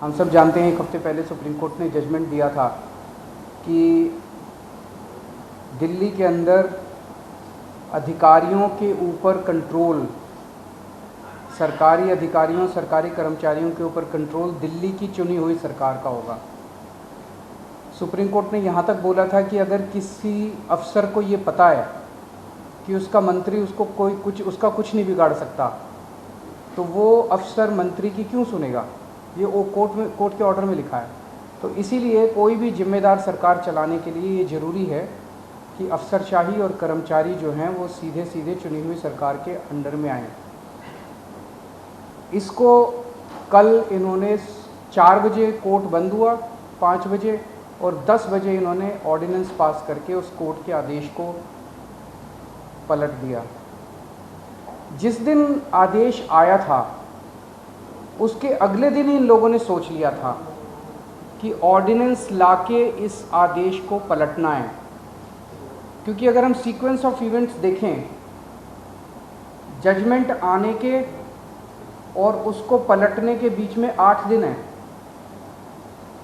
हम सब जानते हैं 1 हफ्ते पहले सुप्रीम कोर्ट ने जजमेंट दिया था कि दिल्ली के अंदर अधिकारियों के ऊपर कंट्रोल, सरकारी अधिकारियों, सरकारी कर्मचारियों के ऊपर कंट्रोल दिल्ली की चुनी हुई सरकार का होगा। सुप्रीम कोर्ट ने यहाँ तक बोला था कि अगर किसी अफसर को ये पता है कि उसका मंत्री उसको उसका कुछ नहीं बिगाड़ सकता, तो वो अफसर मंत्री की क्यों सुनेगा। ये वो कोर्ट के ऑर्डर में लिखा है। तो इसीलिए कोई भी जिम्मेदार सरकार चलाने के लिए ये ज़रूरी है कि अफसरशाही और कर्मचारी जो हैं वो सीधे सीधे चुनी हुई सरकार के अंडर में आएँ। इसको कल इन्होंने 4 बजे कोर्ट बंद हुआ, 5 बजे और 10 बजे इन्होंने ऑर्डिनेंस पास करके उस कोर्ट के आदेश को पलट दिया। जिस दिन आदेश आया था उसके अगले दिन इन लोगों ने सोच लिया था कि ऑर्डिनेंस लाके इस आदेश को पलटना है, क्योंकि अगर हम सीक्वेंस ऑफ इवेंट्स देखें, जजमेंट आने के और उसको पलटने के बीच में 8 दिन है।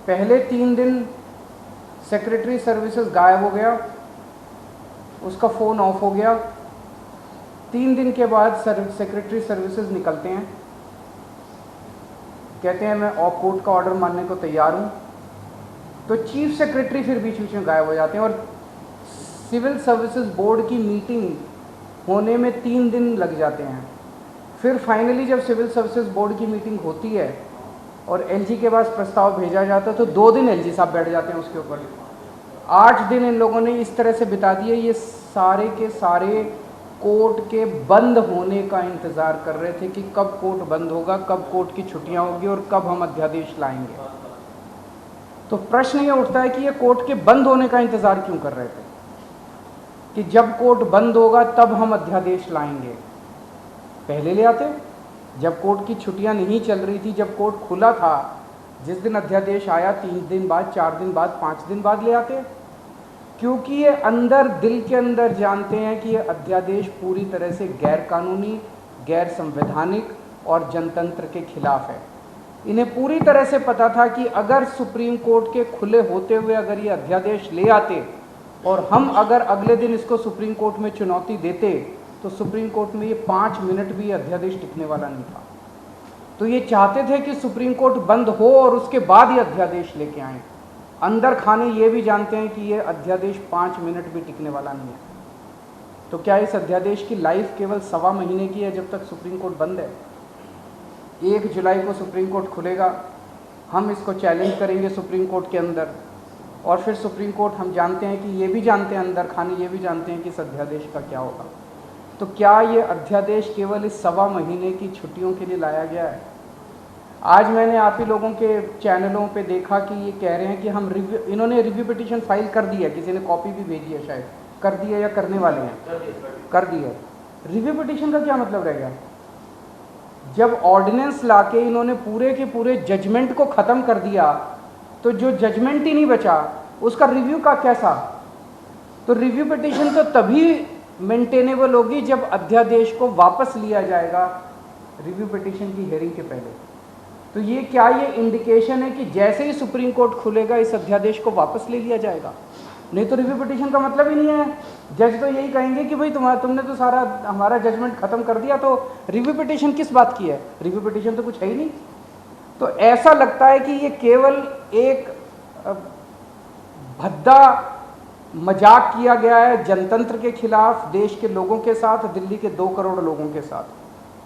पहले 3 दिन सेक्रेटरी सर्विसेज गायब हो गया, उसका फ़ोन ऑफ हो गया। 3 दिन के बाद सेक्रेटरी सर्विसेज निकलते हैं, कहते हैं मैं कोर्ट का ऑर्डर मानने को तैयार हूँ। तो चीफ सेक्रेटरी फिर बीच बीच में गायब हो जाते हैं और सिविल सर्विसेज बोर्ड की मीटिंग होने में 3 दिन लग जाते हैं। फिर फाइनली जब सिविल सर्विसेज बोर्ड की मीटिंग होती है और एलजी के पास प्रस्ताव भेजा जाता है तो 2 दिन एलजी साहब बैठ जाते हैं उसके ऊपर। 8 दिन इन लोगों ने इस तरह से बिता दिए। ये सारे के सारे कोर्ट के बंद होने का इंतज़ार कर रहे थे कि कब कोर्ट बंद होगा, कब कोर्ट की छुट्टियां होगी और कब हम अध्यादेश लाएंगे। तो प्रश्न ये उठता है कि ये कोर्ट के बंद होने का इंतज़ार क्यों कर रहे थे कि जब कोर्ट बंद होगा तब हम अध्यादेश लाएंगे। पहले ले आते, जब कोर्ट की छुट्टियां नहीं चल रही थी, जब कोर्ट खुला था, जिस दिन अध्यादेश आया 3 दिन बाद, 4 दिन बाद, 5 दिन बाद ले आते। क्योंकि ये अंदर दिल के अंदर जानते हैं कि ये अध्यादेश पूरी तरह से गैर कानूनी, गैर संवैधानिक और जनतंत्र के खिलाफ है। इन्हें पूरी तरह से पता था कि अगर सुप्रीम कोर्ट के खुले होते हुए अगर ये अध्यादेश ले आते और हम अगर अगले दिन इसको सुप्रीम कोर्ट में चुनौती देते तो सुप्रीम कोर्ट में ये 5 मिनट भी अध्यादेश टिकने वाला नहीं था। तो ये चाहते थे कि सुप्रीम कोर्ट बंद हो और उसके बाद ये अध्यादेश लेके आएँ। अंदर खाने ये भी जानते हैं कि ये अध्यादेश 5 मिनट भी टिकने वाला नहीं है। तो क्या इस अध्यादेश की लाइफ केवल 1.25 महीने की है जब तक सुप्रीम कोर्ट बंद है? 1 जुलाई को सुप्रीम कोर्ट खुलेगा, हम इसको चैलेंज करेंगे सुप्रीम कोर्ट के अंदर और फिर सुप्रीम कोर्ट, हम जानते हैं कि ये भी जानते हैं, अंदर खाने ये भी जानते हैं कि इस अध्यादेश का क्या होगा। तो क्या ये अध्यादेश केवल इस 1.25 महीने की छुट्टियों के लिए लाया गया है? आज मैंने आप ही लोगों के चैनलों पे देखा कि ये कह रहे हैं कि हम इन्होंने रिव्यू पिटीशन फाइल कर दी है, किसी ने कॉपी भी भेजी है, शायद कर दी है या करने वाले हैं, कर दी है। रिव्यू पिटीशन का क्या मतलब रह गया? जब ऑर्डिनेंस लाके इन्होंने पूरे के पूरे जजमेंट को ख़त्म कर दिया तो जो जजमेंट ही नहीं बचा उसका रिव्यू का कैसा? तो रिव्यू पिटीशन तो तभी मेंटेनेबल होगी जब अध्यादेश को वापस लिया जाएगा रिव्यू पिटीशन की हियरिंग के पहले। तो ये क्या ये इंडिकेशन है कि जैसे ही सुप्रीम कोर्ट खुलेगा इस अध्यादेश को वापस ले लिया जाएगा? नहीं तो रिव्यू पिटीशन का मतलब ही नहीं है। जज तो यही कहेंगे कि भाई तुमने तो सारा हमारा जजमेंट खत्म कर दिया, तो रिव्यू पिटीशन किस बात की है? रिव्यू पिटीशन तो कुछ है ही नहीं। तो ऐसा लगता है कि ये केवल एक भद्दा मजाक किया गया है जनतंत्र के खिलाफ, देश के लोगों के साथ, दिल्ली के 2 करोड़ लोगों के साथ।